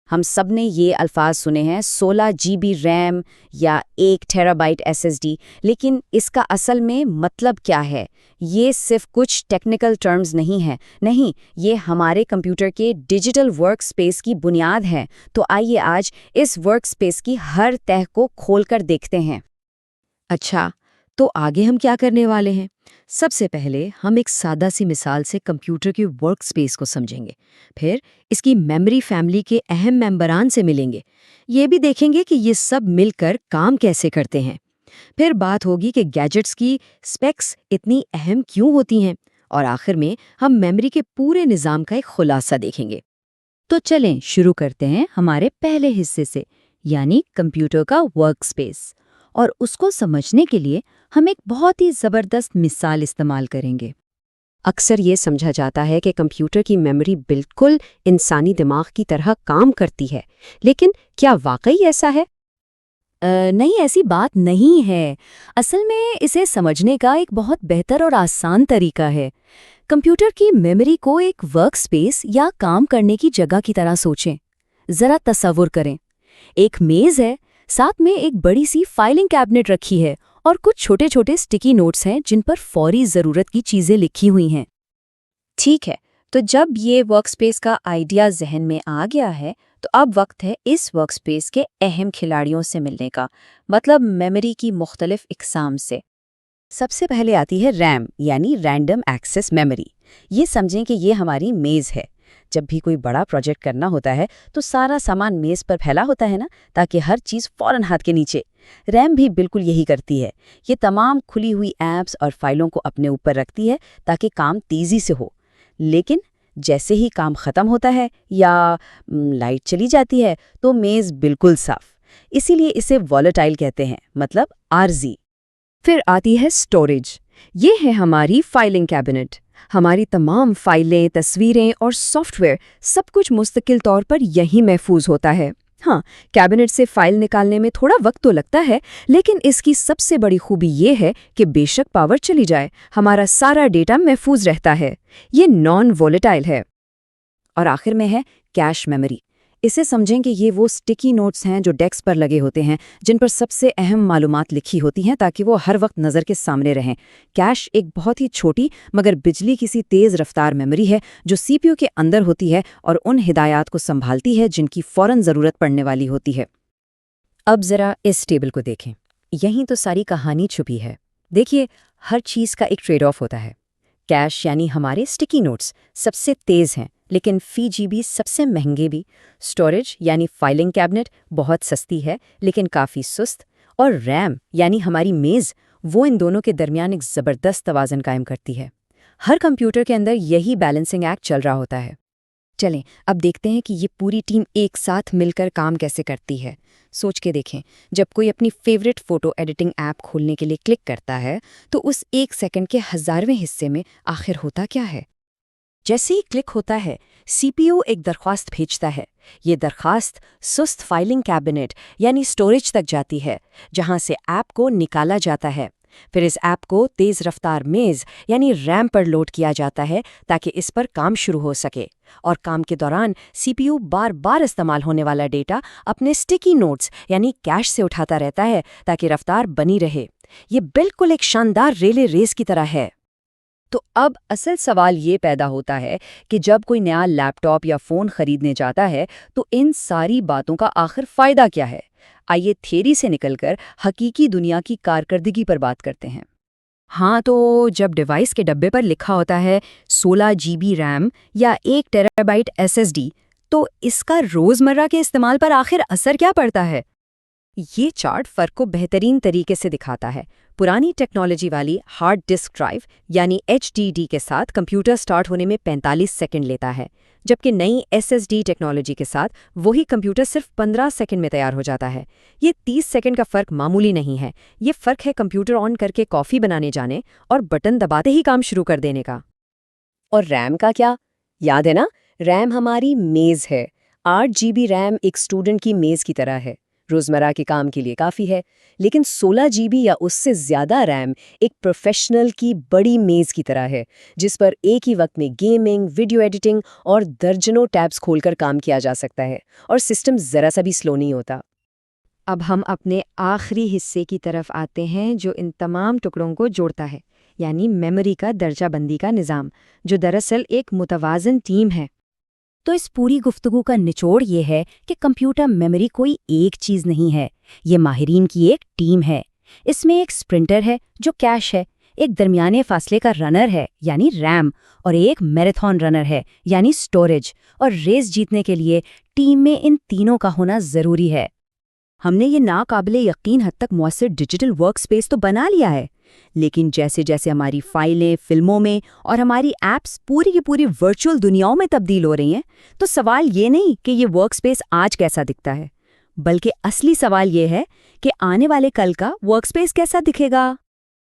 ہم سب نے یہ الفاظ سنے ہیں 16 GB ریم یا 1 TB SSD، لیکن اس کا اصل میں مطلب کیا ہے؟ یہ صرف کچھ ٹیکنیکل ٹرمز نہیں ہیں، نہیں، یہ ہمارے کمپیوٹر کے ڈیجیٹل ورک سپیس کی بنیاد ہے۔ تو آئیے آج اس ورک سپیس کی ہر تہہ کو کھول کر دیکھتے ہیں۔ اچھا، تو آگے ہم کیا کرنے والے ہیں؟ سب سے پہلے ہم ایک سادہ سی مثال سے کمپیوٹر کی ورک سپیس کو سمجھیں گے، پھر اس کی میموری فیملی کے اہم ممبران سے ملیں گے، یہ بھی دیکھیں گے کہ یہ سب مل کر کام کیسے کرتے ہیں، پھر بات ہوگی کہ گیجٹس کی اسپیکس اتنی اہم کیوں ہوتی ہیں، اور آخر میں ہم میموری کے پورے نظام کا ایک خلاصہ دیکھیں گے۔ تو چلیں شروع کرتے ہیں ہمارے پہلے حصے سے، یعنی کمپیوٹر کا ورک سپیس، اور اس کو سمجھنے کے لیے ہم ایک بہت ہی زبردست مثال استعمال کریں گے۔ اکثر یہ سمجھا جاتا ہے کہ کمپیوٹر کی میموری بالکل انسانی دماغ کی طرح کام کرتی ہے، لیکن کیا واقعی ایسا ہے؟ نہیں، ایسی بات نہیں ہے۔ اصل میں اسے سمجھنے کا ایک بہت بہتر اور آسان طریقہ ہے۔ کمپیوٹر کی میموری کو ایک ورک سپیس یا کام کرنے کی جگہ کی طرح سوچیں۔ ذرا تصور کریں، ایک میز ہے، ساتھ میں ایک بڑی سی فائلنگ کیبنٹ رکھی ہے اور کچھ چھوٹے چھوٹے اسٹکی نوٹس ہیں جن پر فوری ضرورت کی چیزیں لکھی ہوئی ہیں۔ ٹھیک ہے، تو جب یہ ورک سپیس کا آئیڈیا ذہن میں آ گیا ہے تو اب وقت ہے اس ورک سپیس کے اہم کھلاڑیوں سے ملنے کا، مطلب میموری کی مختلف اقسام سے۔ سب سے پہلے آتی ہے ریم، یعنی رینڈم ایکسس میموری۔ یہ سمجھیں کہ یہ ہماری میز ہے۔ جب بھی کوئی بڑا پروجیکٹ کرنا ہوتا ہے تو سارا سامان میز پر پھیلا ہوتا ہے نا، تاکہ ہر چیز فوراً ہاتھ کے نیچے۔ ریم بھی بالکل یہی کرتی ہے، یہ تمام کھلی ہوئی ایپس اور فائلوں کو اپنے اوپر رکھتی ہے تاکہ کام تیزی سے ہو۔ لیکن جیسے ہی کام ختم ہوتا ہے یا لائٹ چلی جاتی ہے تو میز بالکل صاف۔ اسی لیے اسے والیٹائل کہتے ہیں، مطلب عارضی۔ پھر آتی ہے اسٹوریج۔ یہ ہے ہماری فائلنگ کیبنٹ۔ ہماری تمام فائلیں، تصویریں اور سافٹ ویئر سب کچھ مستقل طور پر یہیں محفوظ ہوتا ہے۔ ہاں، کیبنٹ سے فائل نکالنے میں تھوڑا وقت تو لگتا ہے، لیکن اس کی سب سے بڑی خوبی یہ ہے کہ بے شک پاور چلی جائے، ہمارا سارا ڈیٹا محفوظ رہتا ہے۔ یہ نان وولیٹائل ہے۔ اور آخر میں ہے کیش میموری۔ اسے سمجھیں کہ یہ وہ اسٹکی نوٹس ہیں جو ڈیسک پر لگے ہوتے ہیں، جن پر سب سے اہم معلومات لکھی ہوتی ہیں تاکہ وہ ہر وقت نظر کے سامنے رہیں۔ کیش ایک بہت ہی چھوٹی مگر بجلی کی سی تیز رفتار میموری ہے جو سی پی یو کے اندر ہوتی ہے اور ان ہدایات کو سنبھالتی ہے جن کی فوراً ضرورت پڑنے والی ہوتی ہے۔ اب ذرا اس ٹیبل کو دیکھیں، یہیں تو ساری کہانی چھپی ہے۔ دیکھیے، ہر چیز کا ایک ٹریڈ آف ہوتا ہے۔ کیش یعنی ہمارے اسٹکی نوٹس سب سے تیز ہیں لیکن فی جی بی سب سے مہنگے بھی۔ اسٹوریج یعنی فائلنگ کیبنٹ بہت سستی ہے لیکن کافی سست۔ اور ریم یعنی ہماری میز، وہ ان دونوں کے درمیان ایک زبردست توازن قائم کرتی ہے۔ ہر کمپیوٹر کے اندر یہی بیلنسنگ ایکٹ چل رہا ہوتا ہے۔ چلیں اب دیکھتے ہیں کہ یہ پوری ٹیم ایک ساتھ مل کر کام کیسے کرتی ہے۔ سوچ کے دیکھیں، جب کوئی اپنی فیوریٹ فوٹو ایڈیٹنگ ایپ کھولنے کے لیے کلک کرتا ہے تو اس 1 سیکنڈ کے 1000ویں حصے میں آخر ہوتا کیا ہے؟ جیسے ہی کلک ہوتا ہے، سی پی یو ایک درخواست بھیجتا ہے۔ یہ درخواست سست فائلنگ کیبنٹ یعنی اسٹوریج تک جاتی ہے، جہاں سے ایپ کو نکالا جاتا ہے۔ پھر اس ایپ کو تیز رفتار میز یعنی ریم پر لوڈ کیا جاتا ہے تاکہ اس پر کام شروع ہو سکے، اور کام کے دوران سی پی یو بار بار استعمال ہونے والا ڈیٹا اپنے اسٹکی نوٹس یعنی کیش سے اٹھاتا رہتا ہے تاکہ رفتار بنی رہے۔ یہ بالکل ایک شاندار ریلے ریس کی طرح ہے۔ تو اب اصل سوال یہ پیدا ہوتا ہے کہ جب کوئی نیا لیپ ٹاپ یا فون خریدنے جاتا ہے تو ان ساری باتوں کا آخر فائدہ کیا ہے؟ آئیے تھیوری سے نکل کر حقیقی دنیا کی کارکردگی پر بات کرتے ہیں۔ ہاں، تو جب ڈیوائس کے ڈبے پر لکھا ہوتا ہے 16 GB ریم یا 1 TB SSD، تو اس کا روزمرہ کے استعمال پر آخر اثر کیا پڑتا ہے؟ یہ چارٹ فرق کو بہترین طریقے سے دکھاتا ہے۔ پرانی ٹیکنالوجی والی ہارڈ ڈسک ڈرائیو یعنی HDD کے ساتھ کمپیوٹر سٹارٹ ہونے میں 45 سیکنڈ لیتا ہے، جبکہ نئی SSD ٹیکنالوجی کے ساتھ وہی کمپیوٹر صرف 15 سیکنڈ میں تیار ہو جاتا ہے۔ یہ 30 سیکنڈ کا فرق معمولی نہیں ہے، یہ فرق ہے کمپیوٹر آن کر کے کافی بنانے جانے اور بٹن دباتے ہی کام شروع کر دینے کا۔ اور ریم کا کیا؟ یاد ہے نا، ریم ہماری میز ہے۔ 8 GB ریم ایک اسٹوڈنٹ کی میز کی طرح ہے۔ روزمرہ کے کام کے لیے کافی ہے، لیکن 16 GB یا اس سے زیادہ ریم ایک پروفیشنل کی بڑی میز کی طرح ہے، جس پر ایک ہی وقت میں گیمنگ، ویڈیو ایڈیٹنگ اور درجنوں ٹیبز کھول کر کام کیا جا سکتا ہے، اور سسٹم ذرا سا بھی سلو نہیں ہوتا۔ اب ہم اپنے آخری حصے کی طرف آتے ہیں جو ان تمام ٹکڑوں کو جوڑتا ہے، یعنی میموری کا درجہ بندی کا نظام، جو دراصل ایک متوازن ٹیم ہے۔ تو اس پوری گفتگو کا نچوڑ یہ ہے کہ کمپیوٹر میموری کوئی ایک چیز نہیں ہے، یہ ماہرین کی ایک ٹیم ہے۔ اس میں ایک اسپرنٹر ہے جو کیش ہے، ایک درمیانے فاصلے کا رنر ہے یعنی ریم، اور ایک میراتھن رنر ہے یعنی سٹوریج، اور ریس جیتنے کے لیے ٹیم میں ان تینوں کا ہونا ضروری ہے۔ ہم نے یہ ناقابل یقین حد تک مؤثر ڈیجیٹل ورک سپیس تو بنا لیا ہے، لیکن جیسے جیسے ہماری فائلیں فلموں میں اور ہماری ایپس پوری کی پوری ورچوئل دنیاؤں میں تبدیل ہو رہی ہیں، تو سوال یہ نہیں کہ یہ ورک سپیس آج کیسا دکھتا ہے، بلکہ اصلی سوال یہ ہے کہ آنے والے کل کا ورک سپیس کیسا دکھے گا۔